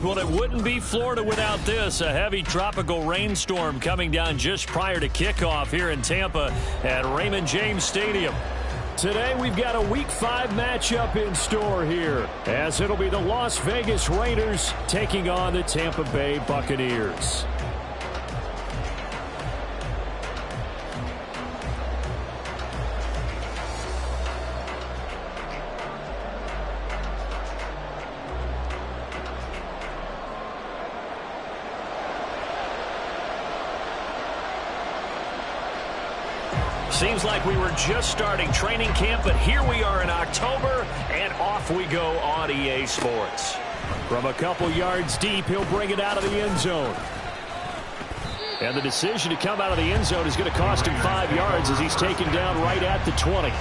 Well, it wouldn't be Florida without this. A heavy tropical rainstorm coming down just prior to kickoff here in Tampa at Raymond James Stadium. Today we've got a Week 5 matchup in store here, as it'll be the Las Vegas Raiders taking on the Tampa Bay Buccaneers. Seems like we were just starting training camp, but here we are in October, and off we go on EA Sports. From a couple yards deep, he'll bring it out of the end zone. And the decision to come out of the end zone is going to cost him 5 yards as he's taken down right at the 20.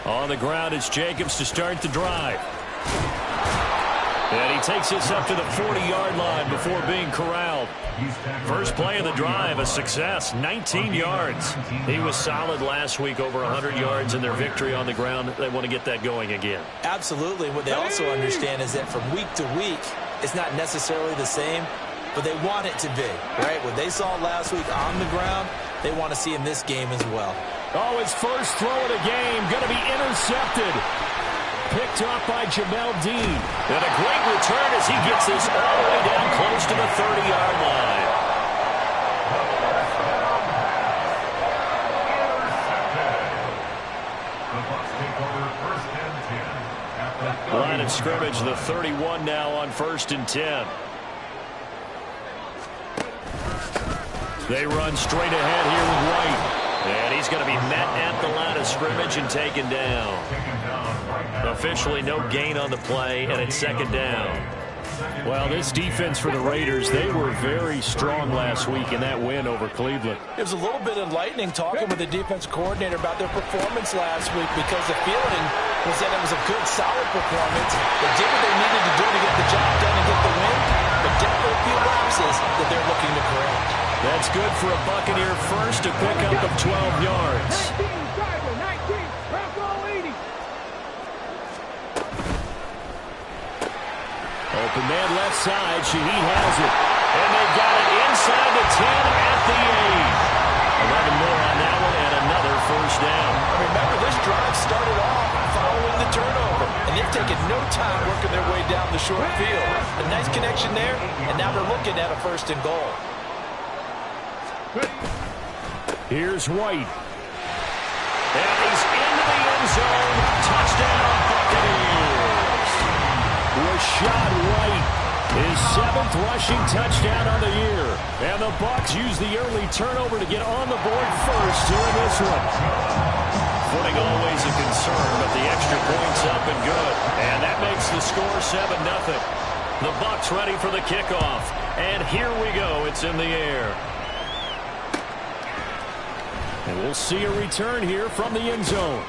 On the ground, it's Jacobs to start the drive. And he takes this up to the 40-yard line before being corralled. First play of the drive, a success, 19 yards. He was solid last week, over 100 yards in their victory on the ground. They want to get that going again. Absolutely. What they also understand is that from week to week, it's not necessarily the same, but they want it to be, right? What they saw last week on the ground, they want to see in this game as well. Oh, his first throw of the game, going to be intercepted. Picked off by Jamel Dean. And a great return as he gets this all the way down close to the 30-yard line. Line of scrimmage, the 31 now on 1st and 10. They run straight ahead here with White. And he's going to be met at the line of scrimmage and taken down. Officially no gain on the play, and it's 2nd down. Well, this defense for the Raiders, they were very strong last week in that win over Cleveland. It was a little bit enlightening talking with the defense coordinator about their performance last week, because the feeling was that it was a good, solid performance. They did what they needed to do to get the job done and get the win, but definitely a few lapses that they're looking to correct. That's good for a Buccaneer first, to pick up of 12 yards. 19, Bronco 80. Open man left side, Shaheed has it. And they've got it inside the 10 at the 8. 11 more on that one, and another first down. Remember, this drive started off following the turnover, and they've taken no time working their way down the short field. A nice connection there, and now they're looking at a 1st and goal. Here's White. And he's into the end zone. Touchdown, Buccaneers. Rachaad White, his 7th rushing touchdown on the year. And the Bucs use the early turnover to get on the board first here in this one. Footing always a concern, but the extra point's up and good. And that makes the score 7-0. The Bucs ready for the kickoff. And here we go. It's in the air. And we'll see a return here from the end zone.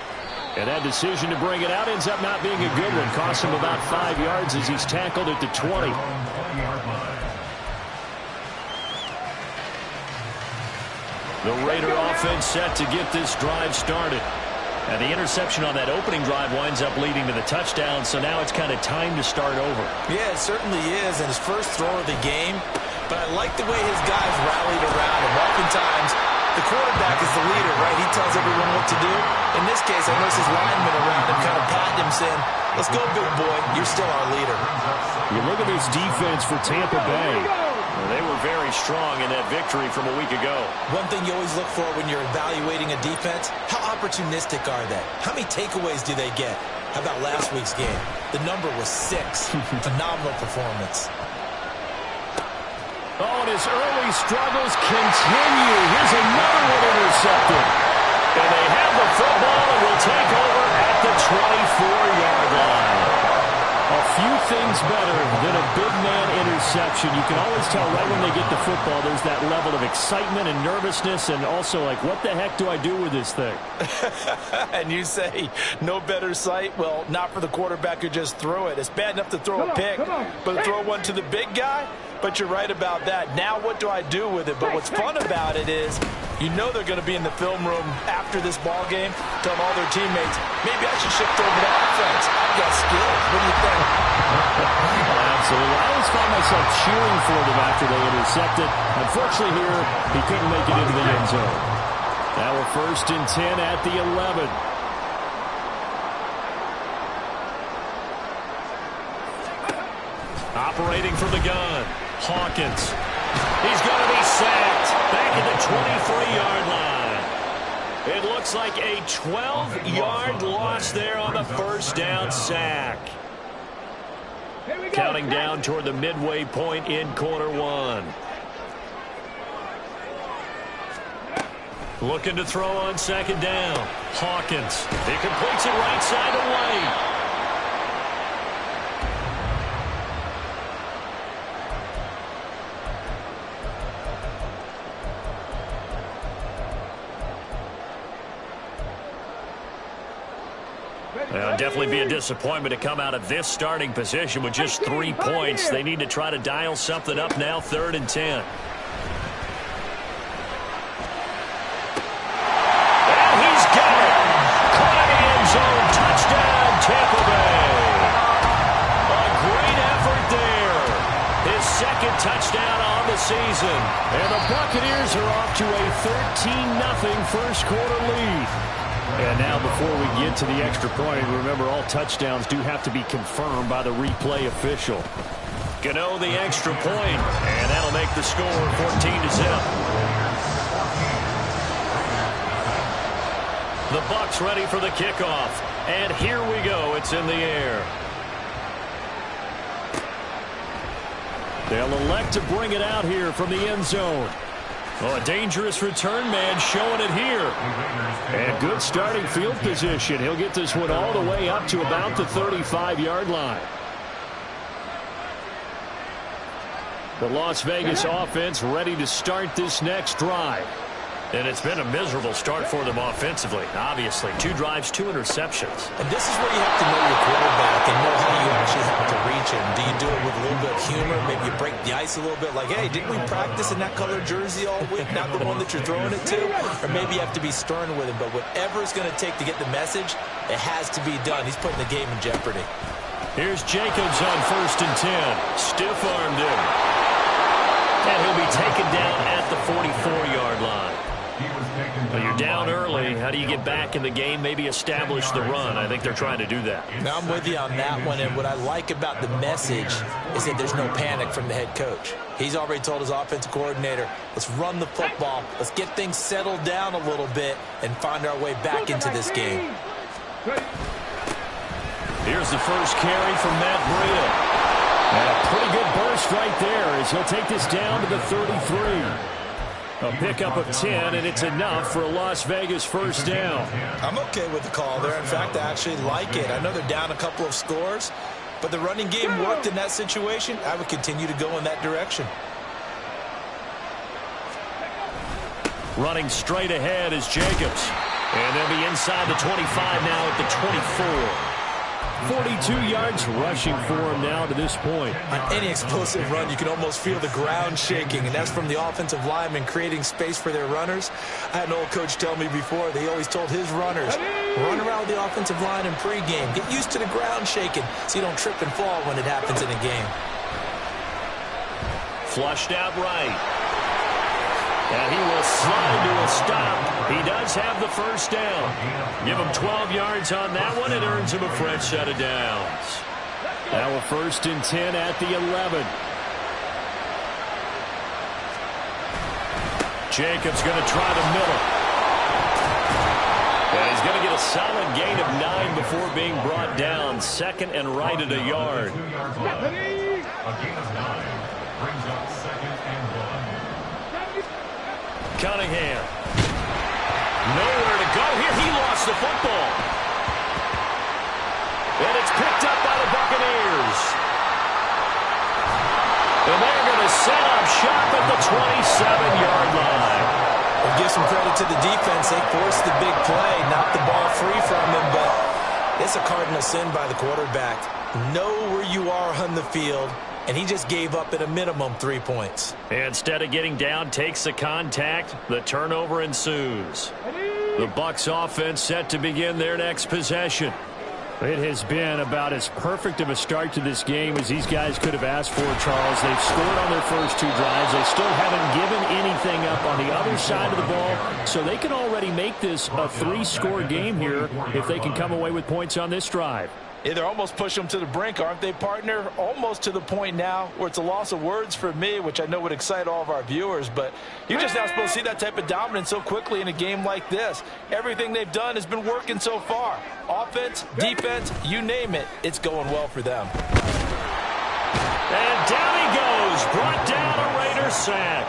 And that decision to bring it out ends up not being a good one. Costs him about 5 yards as he's tackled at the 20. The Raider offense set to get this drive started. And the interception on that opening drive winds up leading to the touchdown, so now it's kind of time to start over. Yeah, it certainly is, and his first throw of the game. But I like the way his guys rallied around him. Oftentimes, the quarterback is the leader, right? He tells everyone what to do. In this case, I notice his linemen around him kind of patting him, saying, let's go, big boy. You're still our leader. You look at this defense for Tampa Bay. Well, they were very strong in that victory from a week ago. One thing you always look for when you're evaluating a defense, how opportunistic are they? How many takeaways do they get? How about last week's game? The number was 6. Phenomenal performance. Oh, and his early struggles continue. Here's another one intercepted. And they have the football and will take over at the 24-yard line. A few things better than a big man interception. You can always tell right when they get the football, there's that level of excitement and nervousness and also like, what the heck do I do with this thing? And you say no better sight? Well, not for the quarterback who just threw it. It's bad enough to throw a pick, but to throw one to the big guy? But you're right about that. Now what do I do with it? But what's fun about it is you know they're going to be in the film room after this ball game telling all their teammates, maybe I should shift over to offense. I've got skills. What do you think? Absolutely. I always find myself cheering for them after they intercepted. Unfortunately here, he couldn't make it into the end zone. Now we're 1st and 10 at the 11. Operating from the gun, Hawkins. He's going to be sacked back at the 23-yard line. It looks like a 12-yard loss there on the first down sack. Counting down toward the midway point in quarter one. Looking to throw on 2nd down. Hawkins. He completes it right side to White. It'll definitely be a disappointment to come out of this starting position with just 3 points. They need to try to dial something up now, 3rd and 10. And he's got it. Caught in the end zone. Touchdown, Tampa Bay. A great effort there. His 2nd touchdown on the season. And the Buccaneers are off to a 13-0 first quarter lead. And now before we get to the extra point, remember all touchdowns do have to be confirmed by the replay official. Gano the extra point, and that'll make the score 14-0. The Bucs ready for the kickoff. And here we go. It's in the air. They'll elect to bring it out here from the end zone. Oh, a dangerous return man showing it here. And good starting field position. He'll get this one all the way up to about the 35-yard line. The Las Vegas offense ready to start this next drive. And it's been a miserable start for them offensively, obviously. 2 drives, 2 interceptions. And this is where you have to know your quarterback and know how you actually have to reach him. Do you do it with a little bit of humor? Maybe you break the ice a little bit like, hey, didn't we practice in that color jersey all week, not the one that you're throwing it to? Or maybe you have to be stern with him. But whatever it's going to take to get the message, it has to be done. He's putting the game in jeopardy. Here's Jacobs on 1st and 10. Stiff-armed him. And he'll be taken down at the 44-yard line. Well, you're down early. How do you get back in the game, maybe establish the run? I think they're trying to do that. Now I'm with you on that one, and what I like about the message is that there's no panic from the head coach. He's already told his offensive coordinator, let's run the football, let's get things settled down a little bit and find our way back into this game. Here's the first carry from Matt Breida. And a pretty good burst right there as he'll take this down to the 33. A pickup of 10, and it's enough for a Las Vegas first down. I'm okay with the call there. In fact, I actually like it. I know they're down a couple of scores, but the running game worked in that situation. I would continue to go in that direction. Running straight ahead is Jacobs. And they'll be inside the 25 now at the 24. 42 yards rushing for him now to this point. On any explosive run, you can almost feel the ground shaking, and that's from the offensive linemen creating space for their runners. I had an old coach tell me before, they always told his runners, run around the offensive line in pregame. Get used to the ground shaking so you don't trip and fall when it happens in a game. Flushed out right. And he will slide to a stop. He does have the first down. Give him 12 yards on that one. It earns him a fresh set of downs. Now a 1st and 10 at the 11. Jacobs going to try the middle. And he's going to get a solid gain of 9 before being brought down. 2nd and right at a yard. A gain of 9 brings up 2nd and 1. Cunningham. Nowhere to go here. He lost the football. And it's It's picked up by the Buccaneers. And they're going to set up shop at the 27-yard line. We'll give some credit to the defense. They forced the big play, knocked the ball free from him, but it's a cardinal sin by the quarterback. Know where you are on the field, and he just gave up at a minimum 3 points. Instead of getting down, takes the contact. The turnover ensues. The Bucs offense set to begin their next possession. It has been about as perfect of a start to this game as these guys could have asked for, Charles. They've scored on their first 2 drives. They still haven't given anything up on the other side of the ball, so they can already make this a 3-score game here if they can come away with points on this drive. Yeah, they're almost pushing them to the brink, aren't they, partner? Almost to the point now where it's a loss of words for me, which I know would excite all of our viewers, but you're just not supposed to see that type of dominance so quickly in a game like this. Everything they've done has been working so far. Offense, defense, you name it, it's going well for them. And down he goes, brought down a Raider sack.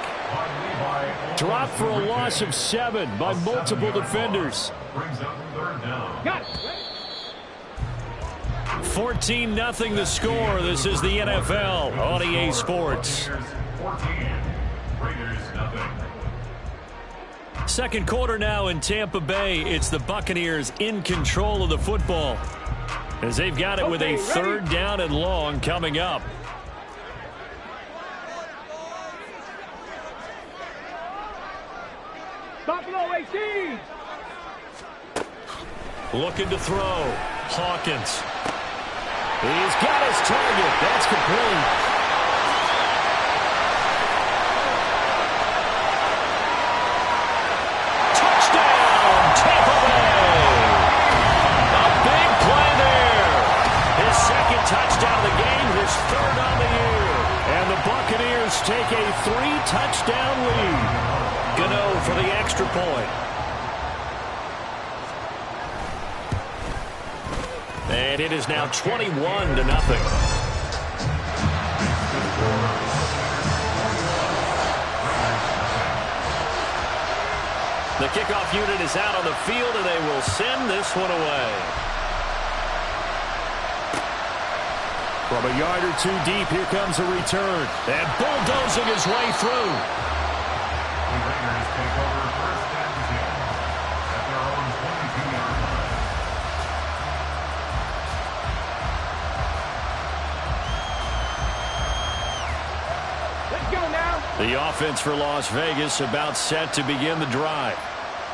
Dropped for a loss of 7 by multiple defenders. Brings up 3rd down. Got it. 14-0 the score. This is the NFL on EA Sports. 14. Raiders nothing. Second quarter now in Tampa Bay. It's the Buccaneers in control of the football as they've got it with a 3rd down and long coming up. Buffalo 18. Looking to throw. Hawkins. He's got his target. That's complete. Touchdown, Tampa Bay. A big play there. His 2nd touchdown of the game, his 3rd on the year. And the Buccaneers take a 3-touchdown lead. Gano for the extra point. And it is now 21-0. The kickoff unit is out on the field, and they will send this one away. From a yard or 2 deep, here comes a return. And bulldozing his way through. The Raiders take over 1st and 10 at their own 22-yard line. Let's go now. The offense for Las Vegas about set to begin the drive.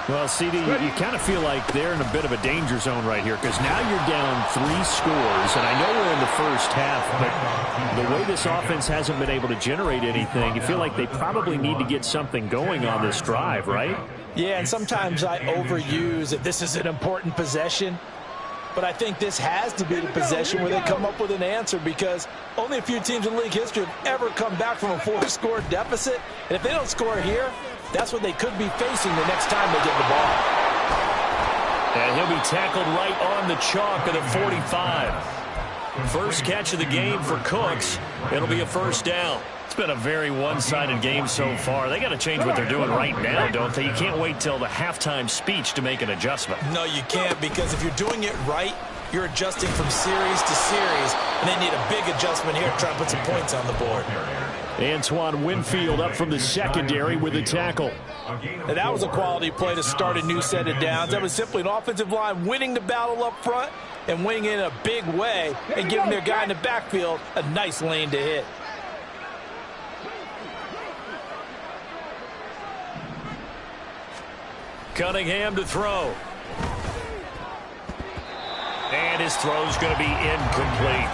Well, CD, you kind of feel like they're in a bit of a danger zone right here because now you're down 3 scores, and I know we're in the first half, but the way this offense hasn't been able to generate anything, you feel like they probably need to get something going on this drive, right? Yeah, and sometimes I overuse that this is an important possession, but I think this has to be the possession where they come up with an answer because only a few teams in league history have ever come back from a 4-score deficit, and if they don't score here, that's what they could be facing the next time they get the ball. And he'll be tackled right on the chalk of the 45. First catch of the game for Cooks. It'll be a 1st down. It's been a very one-sided game so far. They got to change what they're doing right now, don't they? You can't wait till the halftime speech to make an adjustment. No, you can't, because if you're doing it right, you're adjusting from series to series, and they need a big adjustment here to try and put some points on the board. Antoine Winfield up from the secondary with a tackle. Now, that was a quality play to start a new set of downs. That was simply an offensive line winning the battle up front and winning in a big way and giving their guy in the backfield a nice lane to hit. Cunningham to throw. And his throw's going to be incomplete.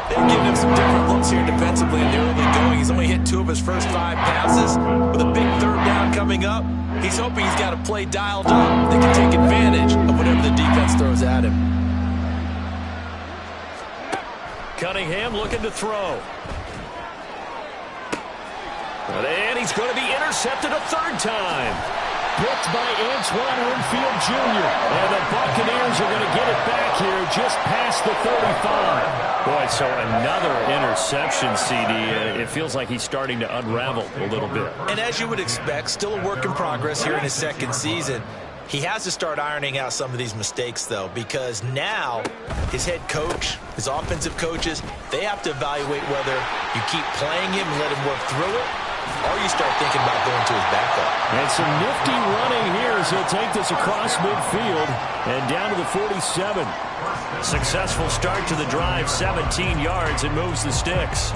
They're giving him some different looks here defensively in the early going. He's only hit 2 of his first 5 passes. With a big 3rd down coming up, he's hoping he's got a play dialed up that can take advantage of whatever the defense throws at him. Cunningham looking to throw. And he's going to be intercepted a 3rd time. Picked by Antoine Winfield Jr. And the Buccaneers are going to get it back here just past the 35. Boy, so another interception, CD. It feels like he's starting to unravel a little bit. And as you would expect, still a work in progress here in his 2nd season. He has to start ironing out some of these mistakes, though, because now his head coach, his offensive coaches, they have to evaluate whether you keep playing him and let him work through it, or you start thinking about going to his backup. And some nifty running here as he'll take this across midfield and down to the 47. Successful start to the drive, 17 yards, and moves the sticks.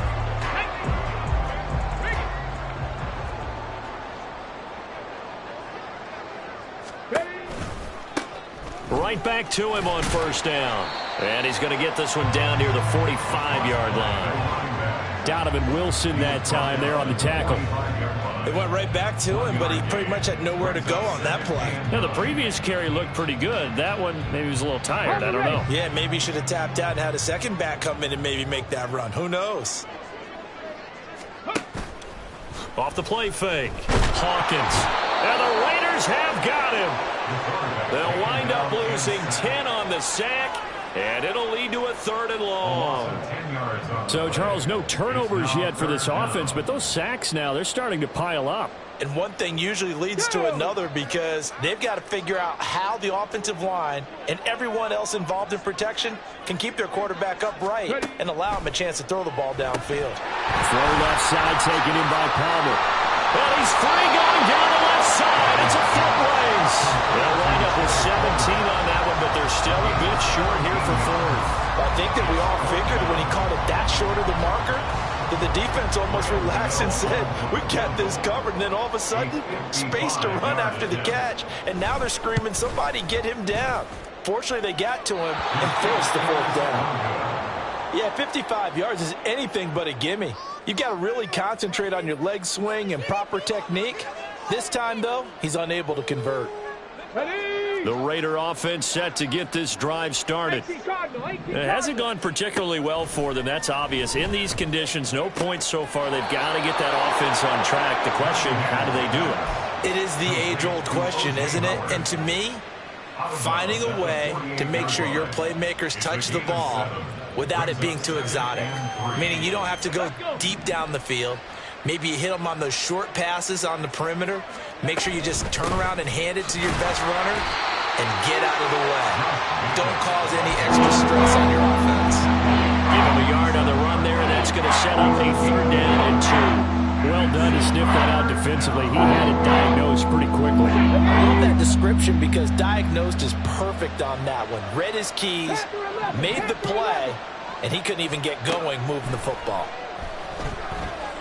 Right back to him on first down. And he's going to get this one down near the 45-yard line. Donovan Wilson that time there on the tackle. It went right back to him, but he pretty much had nowhere to go on that play. Now, the previous carry looked pretty good. That one, maybe he was a little tired. I don't know. Yeah, maybe he should have tapped out and had a second back come in and maybe make that run. Who knows? Off the play fake. Hawkins. And the Raiders have got him. They'll wind up losing 10 on the sack, and it'll lead to a 3rd and long. So, Charles, no turnovers yet for this offense, but those sacks now, they're starting to pile up. And one thing usually leads to another because they've got to figure out how the offensive line and everyone else involved in protection can keep their quarterback upright and allow him a chance to throw the ball downfield. Throw left side taken in by Palmer. Well, he's free going down the left side. It's a foot race. They'll wind up with 17 on that one, but they're still a bit short here for 4th. I think that we all figured when he called it that short of the marker that the defense almost relaxed and said, we got this covered. And then all of a sudden, space to run after the catch. And now they're screaming, somebody get him down. Fortunately, they got to him and forced the 4th down. Yeah, 55 yards is anything but a gimme. You've got to really concentrate on your leg swing and proper technique. This time, though, he's unable to convert. The Raider offense set to get this drive started. It hasn't gone particularly well for them. That's obvious. In these conditions, no points so far. They've got to get that offense on track. The question, how do they do it? It is the age-old question, isn't it? And to me, finding a way to make sure your playmakers touch the ball without it being too exotic. Meaning you don't have to go deep down the field. Maybe you hit them on those short passes on the perimeter. Make sure you just turn around and hand it to your best runner and get out of the way. Don't cause any extra stress on your offense. Give him a yard on the run there, and that's going to set up a 3rd down and 2. Well done to sniff that out defensively. He had it diagnosed pretty quickly. I love that description because diagnosed is perfect on that one. Read his keys, made the play, and he couldn't even get going moving the football.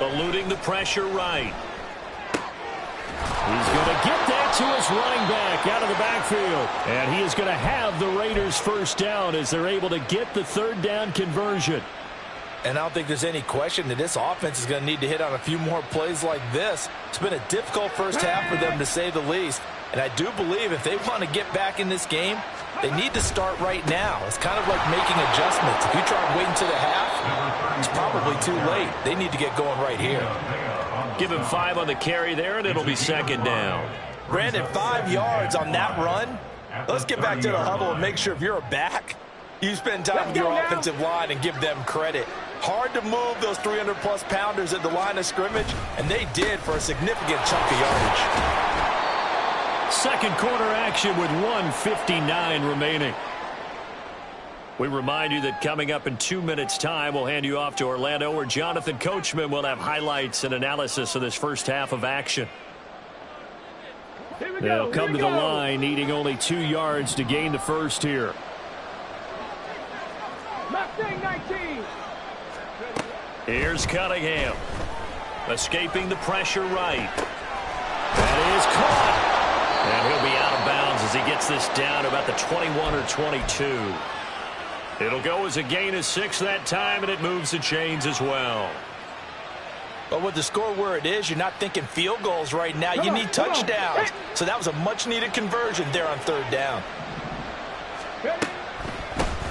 Eluding the pressure right. He's going to get that to his running back out of the backfield. And he is going to have the Raiders' 1st down as they're able to get the 3rd down conversion. And I don't think there's any question that this offense is going to need to hit on a few more plays like this. It's been a difficult first half for them, to say the least. And I do believe if they want to get back in this game, they need to start right now. It's kind of like making adjustments. If you try to wait until the half, it's probably too late. They need to get going right here. Give him 5 on the carry there, and it'll be 2nd down. Brandon, 5 yards on that run. Let's get back to the huddle and make sure if you're a back, you spend time with your offensive line and give them credit. Hard to move those 300-plus pounders at the line of scrimmage, and they did for a significant chunk of yardage. 2nd quarter action with 1:59 remaining. We remind you that coming up in 2 minutes' time, we'll hand you off to Orlando, where Jonathan Coachman will have highlights and analysis of this first half of action. They'll come to the line, needing only 2 yards to gain the first here. Here's Cunningham. Escaping the pressure right. That is caught. And he'll be out of bounds as he gets this down to about the 21 or 22. It'll go as a gain of 6 that time, and it moves the chains as well. But with the score where it is, you're not thinking field goals right now. You need touchdowns. So that was a much-needed conversion there on 3rd down.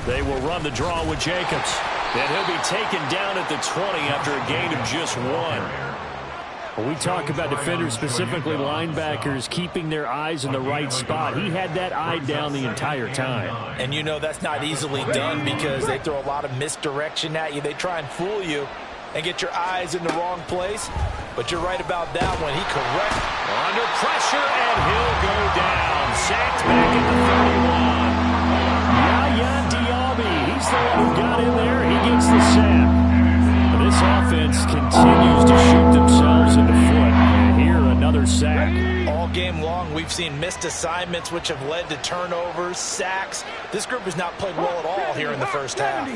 They will run the draw with Jacobs. And he'll be taken down at the 20 after a gain of just 1. When we talk about defenders, specifically linebackers, keeping their eyes in the right spot, he had that eye down the entire time. And you know that's not easily done because they throw a lot of misdirection at you. They try and fool you and get your eyes in the wrong place. But you're right about that one. He correct. Under pressure, and he'll go down. sacked back at the 31. Yaya Diaby, he's the one who got in there. He gets the sack. This offense continues to shoot themselves in the foot. And here, another sack. All game long, we've seen missed assignments, which have led to turnovers, sacks. This group has not played well at all here in the first half.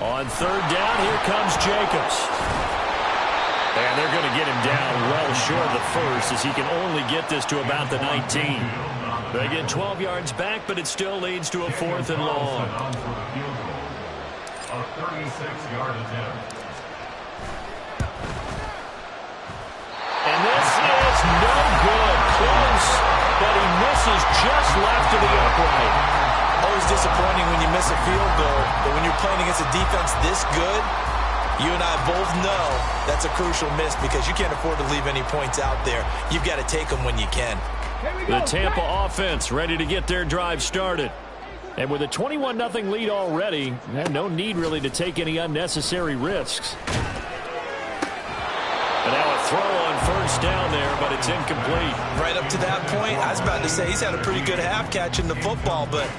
On third down, here comes Jacobs. And they're going to get him down well short of the first, as he can only get this to about the 19. They get 12 yards back, but it still leads to a 4th and long. A 36-yard attempt. And this is no good. Close, but he misses just left of the upright. Always disappointing when you miss a field goal, but when you're playing against a defense this good, you and I both know that's a crucial miss because you can't afford to leave any points out there. You've got to take them when you can. The Tampa offense ready to get their drive started. And with a 21-0 lead already, no need really to take any unnecessary risks. And now a throw on first down there, but it's incomplete. Right up to that point, I was about to say he's had a pretty good half catching the football, but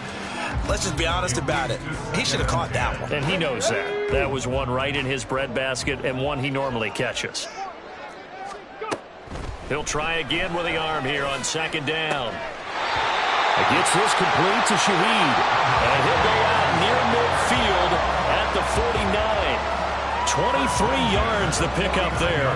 let's just be honest about it. He should have caught that one. And he knows that. That was one right in his breadbasket and one he normally catches. He'll try again with the arm here on second down. Gets this complete to Shaheed. And he'll go out near midfield at the 49. 23 yards the pickup there.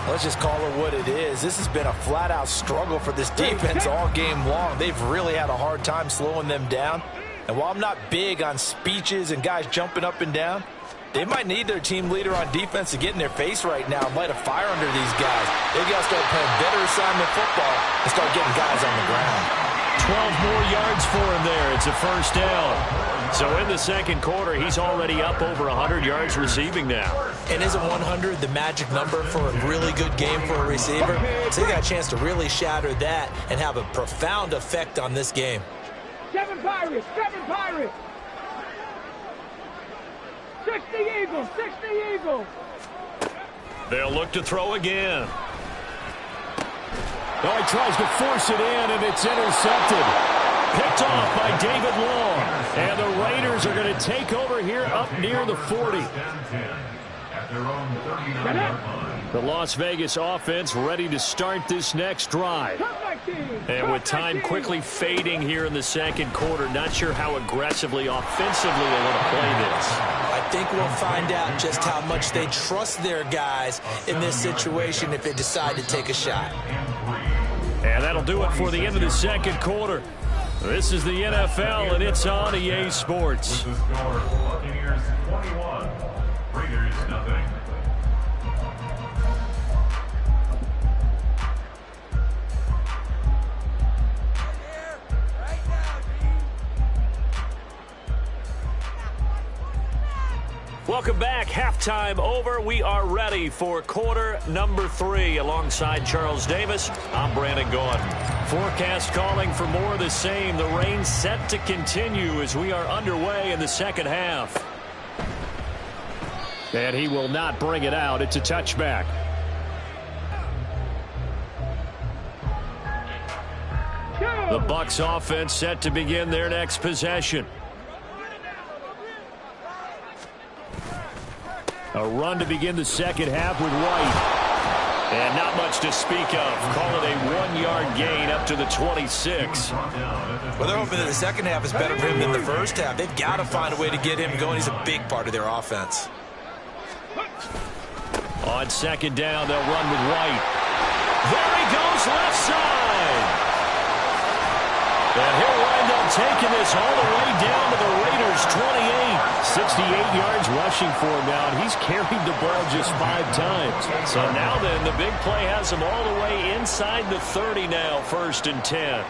Let's just call it what it is. This has been a flat-out struggle for this defense all game long. They've really had a hard time slowing them down. And while I'm not big on speeches and guys jumping up and down, they might need their team leader on defense to get in their face right now and light a fire under these guys. They've got to start playing better assignment football and start getting guys on the ground. 12 more yards for him there. It's a first down. So in the second quarter, he's already up over 100 yards receiving now. And isn't 100 the magic number for a really good game for a receiver? So they got a chance to really shatter that and have a profound effect on this game. 7 Pirates, 7 Pirates. 60 Eagles, 60 Eagles. They'll look to throw again. Oh, he tries to force it in, and it's intercepted. Picked off by David Long. And the Raiders are going to take over here up near the 40. The Las Vegas offense ready to start this next drive. And with time quickly fading here in the second quarter, not sure how aggressively, offensively they want to play this. I think we'll find out just how much they trust their guys in this situation if they decide to take a shot. And that'll do it for the end of the second quarter. This is the NFL, and it's on EA Sports. Buccaneers 21, Raiders nothing. Welcome back. Halftime over. We are ready for quarter number 3. Alongside Charles Davis, I'm Brandon Gaudin. Forecast calling for more of the same. The rain set to continue as we are underway in the second half. And he will not bring it out. It's a touchback. The Bucs offense set to begin their next possession. A run to begin the second half with White. And not much to speak of. Call it a 1-yard gain up to the 26. Well, they're hoping that the second half is better for him than the first half. They've got to find a way to get him going. He's a big part of their offense. On second down, they'll run with White. There he goes, left side. And he'll wind up taking this all the way down to the Raiders' 28. 68 yards rushing for him now, and he's carried the ball just 5 times. So now then, the big play has him all the way inside the 30 now, 1st and 10.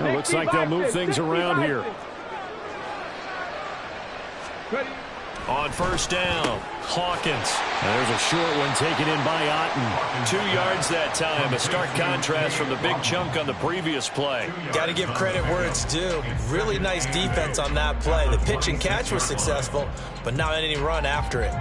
Well, looks like they'll move things around here. On first down, Hawkins. And there's a short one taken in by Otten. 2 yards that time. A stark contrast from the big chunk on the previous play. Got to give credit where it's due. Really nice defense on that play. The pitch and catch was successful, but not any run after it.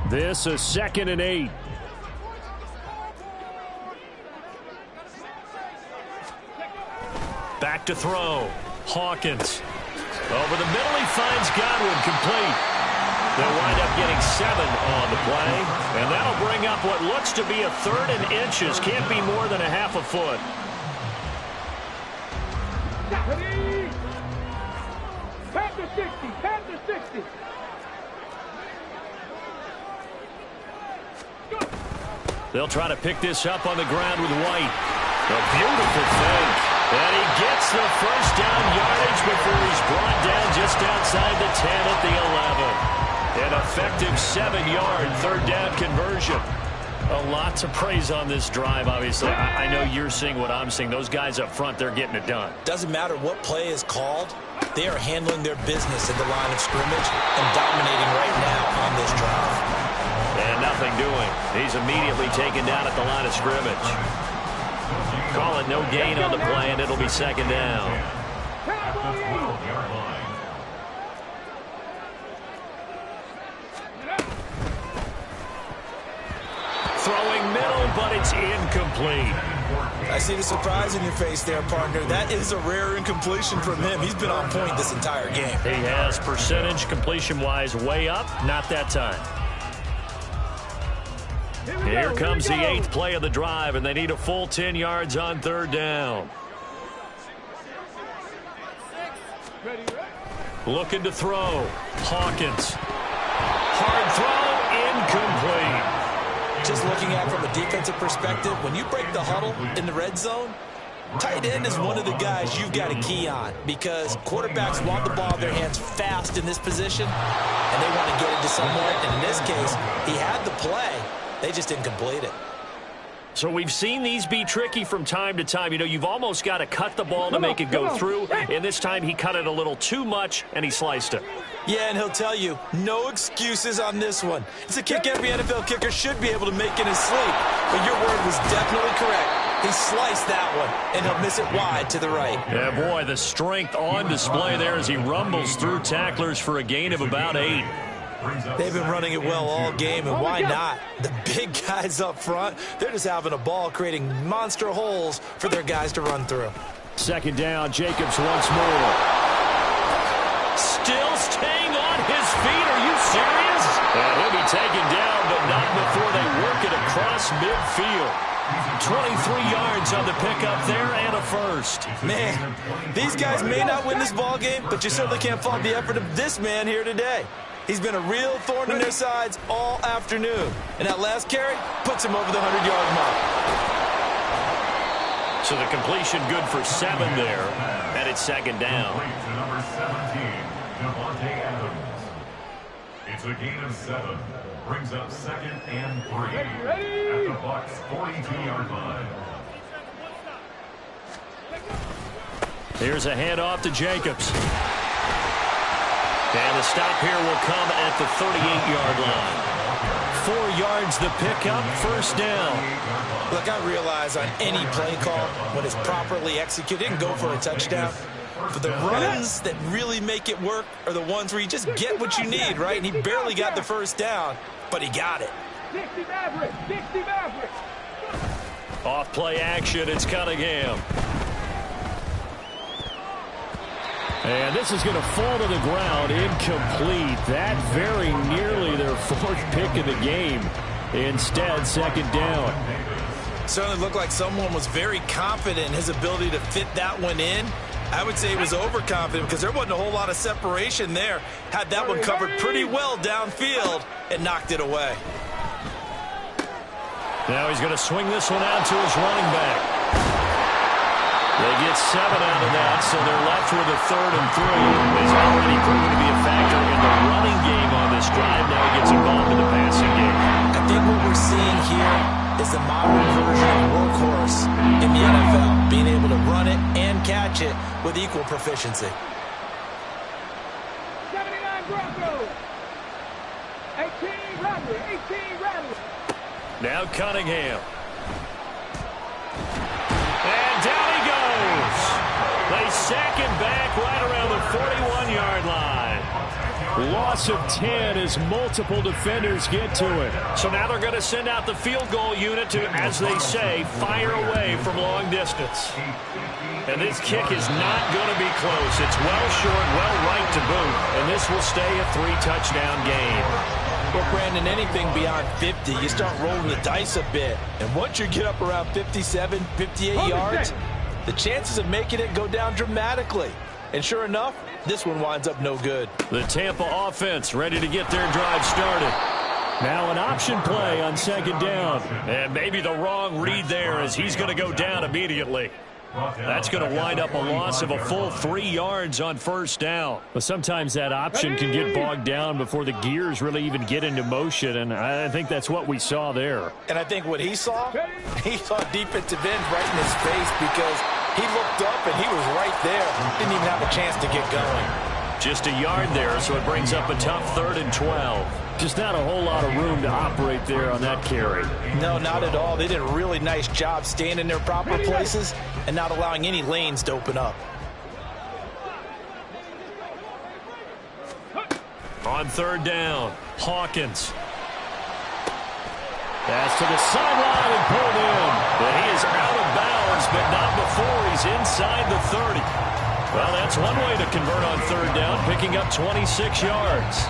This is 2nd and 8. Back to throw. Hawkins. Over the middle, he finds Godwin, complete. They'll wind up getting 7 on the play, and that'll bring up what looks to be a 3rd and inches. Can't be more than a half a foot. Panther 60, Panther 60. They'll try to pick this up on the ground with White. A beautiful fake. And he gets the first down yardage before he's brought down just outside the 10 at the 11. An effective 7-yard 3rd down conversion. A lot to praise on this drive, obviously. I know you're seeing what I'm seeing. Those guys up front, they're getting it done. Doesn't matter what play is called. They are handling their business at the line of scrimmage and dominating right now on this drive. And nothing doing. He's immediately taken down at the line of scrimmage. Call it no gain on the play, and it'll be 2nd down. Throwing middle, but it's incomplete. I see the surprise in your face there, partner. That is a rare incompletion from him. He's been on point this entire game. He has percentage completion-wise way up. Not that time. Here comes the 8th play of the drive, and they need a full 10 yards on 3rd down. Looking to throw. Hawkins. Hard throw, incomplete. Just looking at it from a defensive perspective, when you break the huddle in the red zone, tight end is one of the guys you've got to key on because quarterbacks want the ball in their hands fast in this position, and they want to get it to someone. And in this case, he had the play. They just didn't complete it. So we've seen these be tricky from time to time. You know, you've almost got to cut the ball to make it go through. And this time he cut it a little too much, and he sliced it. Yeah, and he'll tell you, no excuses on this one. It's a kick every NFL kicker should be able to make in his sleep. But your word was definitely correct. He sliced that one, and he'll miss it wide to the right. Yeah, boy, the strength on display there as he rumbles through tacklers for a gain of about 8. They've been running it well all game, and why not? The big guys up front, they're just having a ball, creating monster holes for their guys to run through. 2nd down, Jacobs once more. Still staying on his feet. Are you serious? And he'll be taken down, but not before they work it across midfield. 23 yards on the pickup there and a first. Man, these guys may not win this ball game, but you certainly can't fault the effort of this man here today. He's been a real thorn in their sides all afternoon. And that last carry puts him over the 100-yard mark. So the completion good for 7 there. And it's 2nd down. To number 17, Devontae Adams. It's a gain of 7. Brings up 2nd and 3 at the Bucs' 42-yard line. Here's a handoff to Jacobs. And the stop here will come at the 38-yard line. 4 yards the pickup, first down. Look, I realize on any play call, when it's properly executed, and go for a touchdown. But the runs that really make it work are the ones where you just get what you need, right? And he barely got the first down, but he got it. 60 Maverick, 60 Maverick. Off play action, it's Cunningham. And this is going to fall to the ground, incomplete. That very nearly their 4th pick of the game. Instead, 2nd down. Certainly looked like someone was very confident in his ability to fit that one in. I would say he was overconfident because there wasn't a whole lot of separation there. Had that one covered pretty well downfield and knocked it away. Now he's going to swing this one out to his running back. They get 7 out of that, so they're left with a 3rd and 3. He's already proven to be a factor in the running game on this drive. Now he gets involved in the passing game. I think what we're seeing here is the modern version of workhorse in the NFL, being able to run it and catch it with equal proficiency. 79 Broncos. 18 Rattler, 18 Rattler. Now Cunningham. And down he goes. They sack him back right around the 41-yard line. Loss loss of 10 as multiple defenders get to it. So now they're going to send out the field goal unit to, as they say, fire away from long distance. And this kick is not going to be close. It's well short, well right to boot. And this will stay a 3-touchdown game. Well, Brandon, anything beyond 50, you start rolling the dice a bit. And once you get up around 57, 58 yards, the chances of making it go down dramatically. And sure enough, this one winds up no good. The Tampa offense ready to get their drive started. Now an option play on second down. And maybe the wrong read there as he's going to go down immediately. That's going to wind up a loss of a full 3 yards on first down. But sometimes that option can get bogged down before the gears really even get into motion, and I think that's what we saw there. And I think what he saw defensive end right in his face because he looked up and he was right there. Didn't even have a chance to get going. Just a yard there, so it brings up a tough 3rd and 12. Just not a whole lot of room to operate there on that carry. No, not at all. They did a really nice job staying in their proper places and not allowing any lanes to open up. On 3rd down, Hawkins. Pass to the sideline and pulled in. But he is out of bounds, but not before he's inside the 30. Well, that's one way to convert on 3rd down, picking up 26 yards.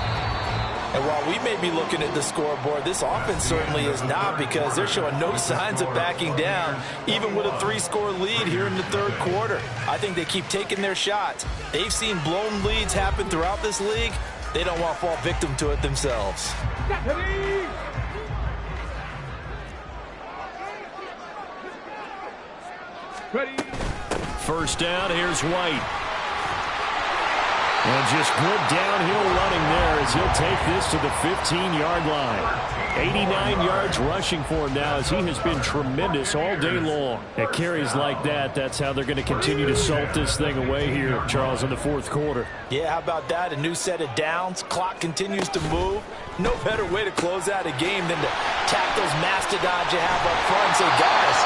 And while we may be looking at the scoreboard, this offense certainly is not, because they're showing no signs of backing down, even with a 3-score lead here in the 3rd quarter. I think they keep taking their shots. They've seen blown leads happen throughout this league. They don't want to fall victim to it themselves. Ready. First down, here's White. And just good downhill running there as he'll take this to the 15-yard line. 89 yards rushing for him now as he has been tremendous all day long. At carries like that, that's how they're going to continue to salt this thing away here, Charles, in the 4th quarter. Yeah, how about that? A new set of downs. Clock continues to move. No better way to close out a game than to tap those mastodons you have up front and say, guys,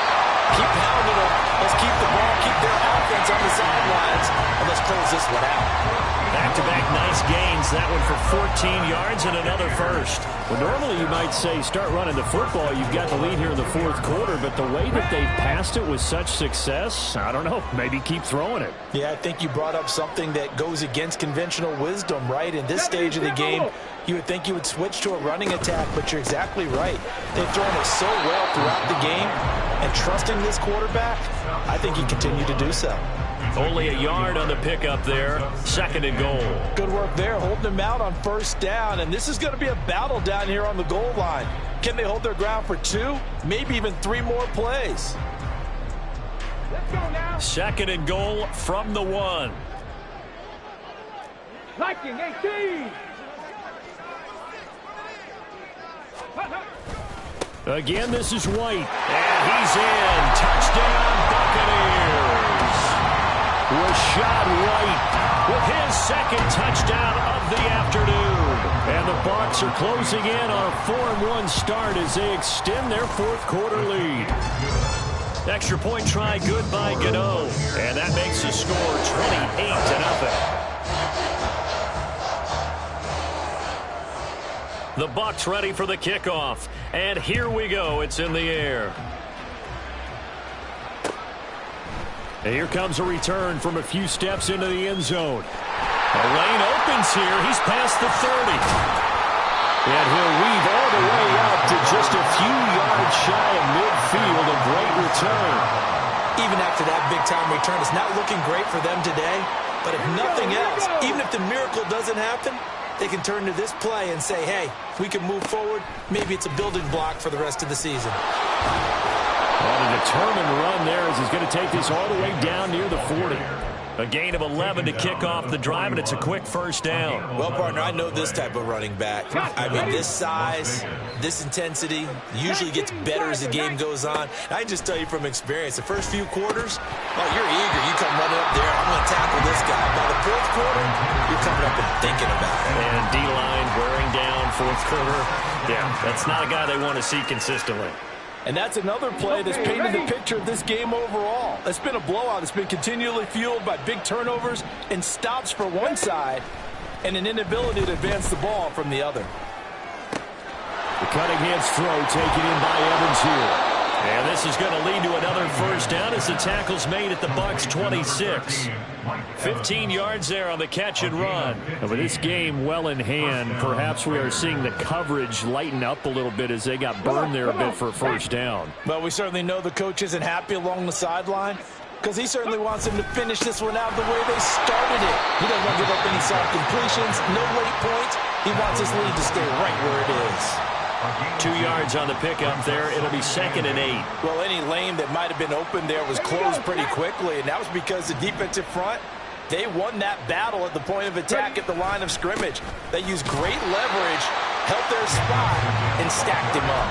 keep pounding them. Let's keep the ball, keep their offense on the sidelines, and let's close this one out. Back-to-back nice gains. That one for 14 yards and another first. Well, normally you might say start running the football. You've got the lead here in the 4th quarter, but the way that they've passed it with such success, I don't know, maybe keep throwing it. Yeah, I think you brought up something that goes against conventional wisdom, right? In this stage of the game, you would think you would switch to a running attack, but you're exactly right. They've thrown it so well throughout the game, and trusting this quarterback, I think he continued to do so. Only a yard on the pickup there. 2nd and goal. Good work there, holding them out on first down, and this is going to be a battle down here on the goal line. Can they hold their ground for 2, maybe even 3 more plays? Let's go now. 2nd and goal from the 1. Viking 18. Again, this is White. And he's in. Touchdown, Buccaneers. Rachaad White with his 2nd touchdown of the afternoon. And the Bucs are closing in on a 4-1 start as they extend their 4th quarter lead. Extra point try good by Gano. And that makes the score 28-0. The Bucs ready for the kickoff. And here we go. It's in the air. And here comes a return from a few steps into the end zone. The lane opens here. He's past the 30. And he'll weave all the way up to just a few yards shy of midfield. A great return. Even after that big-time return, it's not looking great for them today. But if nothing else, even if the miracle doesn't happen, they can turn to this play and say, hey, we can move forward. Maybe it's a building block for the rest of the season. Well, a determined run there as he's going to take this all the way down near the 40. A gain of 11 to kick off the drive, and it's a quick first down. Well, partner, I know this type of running back. I mean, this size, this intensity usually gets better as the game goes on. I can just tell you from experience, the first few quarters, oh, you're eager. You come running up there, I'm going to tackle this guy. By the 4th quarter, you're coming up and thinking about it. And D-line wearing down 4th quarter. Yeah, that's not a guy they want to see consistently. And that's another play that's painted the picture of this game overall. It's been a blowout. It's been continually fueled by big turnovers and stops for one side and an inability to advance the ball from the other. The Cunningham's throw taken in by Evans here. And this is going to lead to another first down as the tackle's made at the Bucs 26. 15 yards there on the catch and run. And with this game well in hand, perhaps we are seeing the coverage lighten up a little bit as they got burned there a bit for a first down. But we certainly know the coach isn't happy along the sideline because he certainly wants them to finish this one out the way they started it. He doesn't want to give up any soft completions, no late points. He wants his lead to stay right where it is. 2 yards on the pickup there. It'll be 2nd and 8. Well, any lane that might have been open there was closed pretty quickly, and that was because the defensive front, they won that battle at the point of attack at the line of scrimmage. They used great leverage, held their spot, and stacked him up.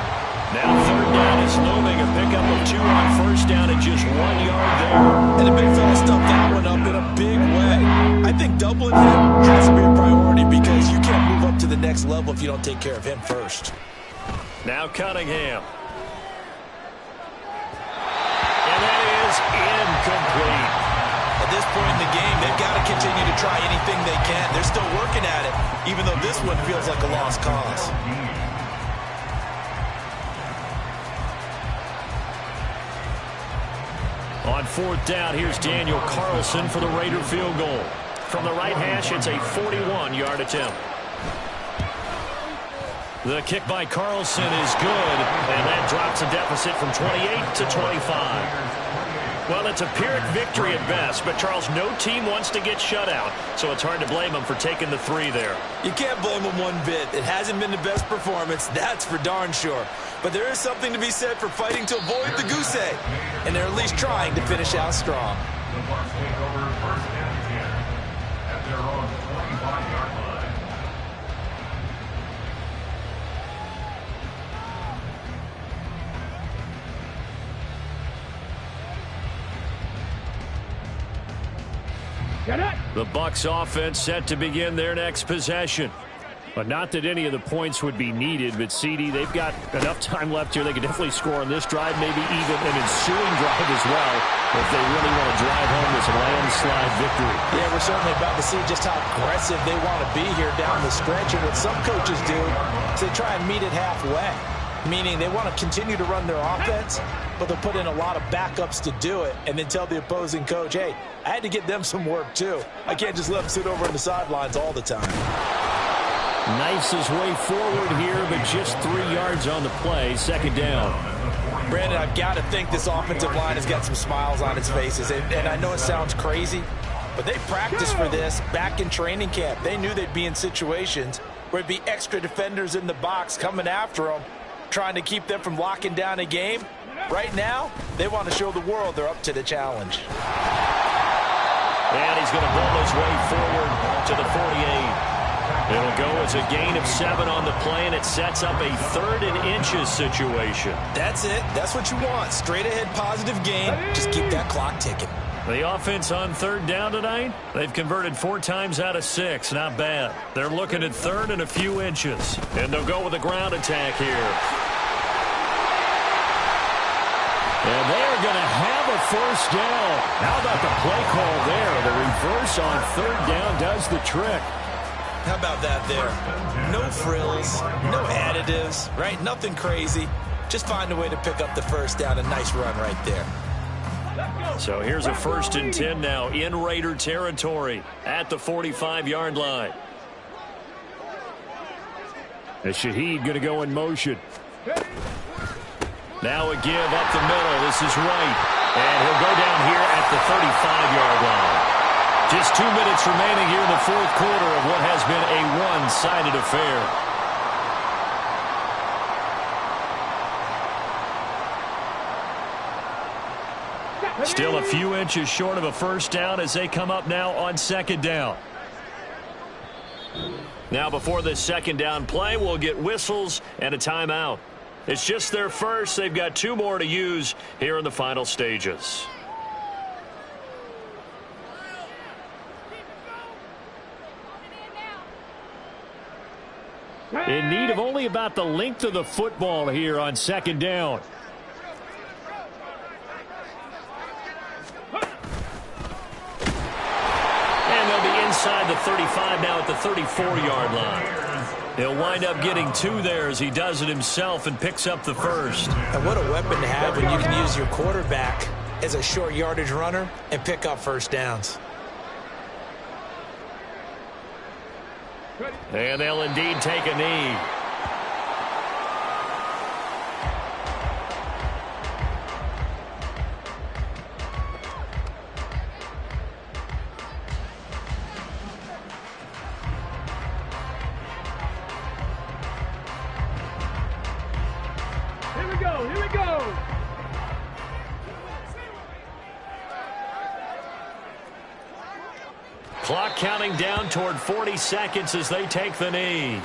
Now 3rd down is looming. A pickup of 2 on first down at just 1 yard there. And the big fella stuffed that one up in a big way. I think doubling him has to be a priority because you can't move up to the next level if you don't take care of him first. Now Cunningham. And that is incomplete. At this point in the game, they've got to continue to try anything they can. They're still working at it, even though this one feels like a lost cause. On 4th down, here's Daniel Carlson for the Raider field goal. From the right hash, it's a 41-yard attempt. The kick by Carlson is good, and that drops a deficit from 28 to 25. Well, it's a Pyrrhic victory at best, but Charles, no team wants to get shut out, so it's hard to blame them for taking the 3 there. You can't blame them one bit. It hasn't been the best performance, that's for darn sure. But there is something to be said for fighting to avoid the goose egg, and they're at least trying to finish out strong. The Bucs take over 1st and 10 at their own 25-yard line. The Bucs offense set to begin their next possession. But not that any of the points would be needed, but CD, they've got enough time left here. They can definitely score on this drive, maybe even an ensuing drive as well, if they really want to drive home this landslide victory. Yeah, we're certainly about to see just how aggressive they want to be here down the stretch. And what some coaches do is they try and meet it halfway, meaning they want to continue to run their offense, but they'll put in a lot of backups to do it and then tell the opposing coach, hey, I had to get them some work too. I can't just let them sit over on the sidelines all the time. Knifes his way forward here, but just 3 yards on the play. 2nd down. Brandon, I've got to think this offensive line has got some smiles on its faces. And I know it sounds crazy, but they practiced for this back in training camp. They knew they'd be in situations where it'd be extra defenders in the box coming after them, trying to keep them from locking down a game. Right now, they want to show the world they're up to the challenge. And he's going to ball his way forward to the 48. It'll go as a gain of 7 on the play, and it sets up a 3rd and inches situation. That's it. That's what you want. Straight ahead positive gain. Just keep that clock ticking. The offense on 3rd down tonight, they've converted 4 times out of 6. Not bad. They're looking at 3rd and a few inches. And they'll go with a ground attack here. And they're going to have a first down. How about the play call there? The reverse on 3rd down does the trick. How about that there? No frills, no additives, right? Nothing crazy. Just find a way to pick up the first down. A nice run right there. So here's a 1st and 10 now in Raider territory at the 45-yard line. And Shaheed going to go in motion. Now a give up the middle. This is Wright. And he'll go down here at the 35-yard line. Just 2 minutes remaining here in the 4th quarter of what has been a one-sided affair. Still a few inches short of a first down as they come up now on 2nd down. Now before this 2nd down play, we'll get whistles and a timeout. It's just their first. They've got 2 more to use here in the final stages. In need of only about the length of the football here on 2nd down. And they'll be inside the 35, now at the 34-yard line. He'll wind up getting 2 there as he does it himself and picks up the first. And what a weapon to have when you can use your quarterback as a short yardage runner and pick up first downs. And they'll indeed take a knee. Here we go, here we go. Clock counting down toward 40 seconds as they take the knee.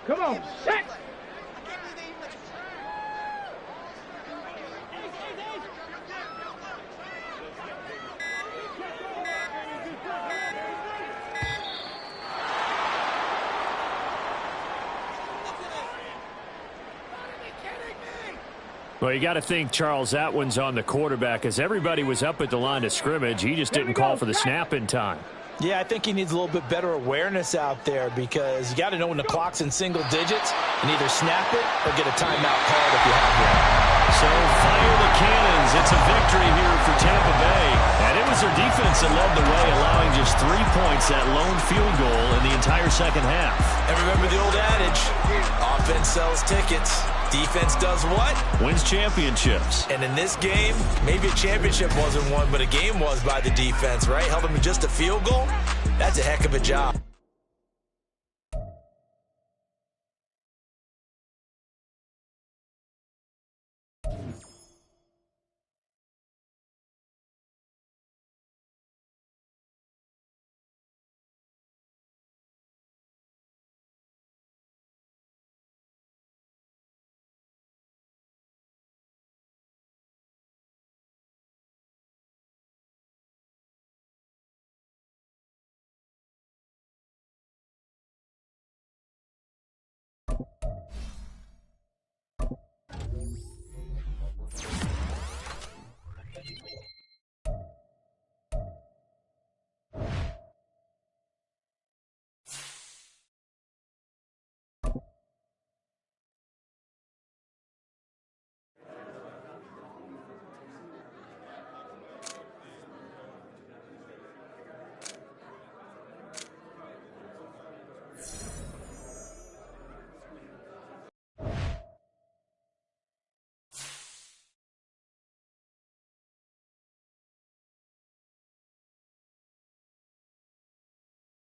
Come on, set. Well, you got to think, Charles, that one's on the quarterback as everybody was up at the line of scrimmage. He just didn't call for the snap in time. Yeah, I think he needs a little bit better awareness out there because you got to know when the clock's in single digits and either snap it or get a timeout called if you have one. So fire the cannons. It's a victory here for Tampa Bay. And it was their defense that led the way, allowing just 3 points, that lone field goal in the entire second half. And remember the old adage, offense sells tickets. Defense does what? Wins championships. And in this game, maybe a championship wasn't won, but a game was by the defense, right? Held them to just a field goal. That's a heck of a job.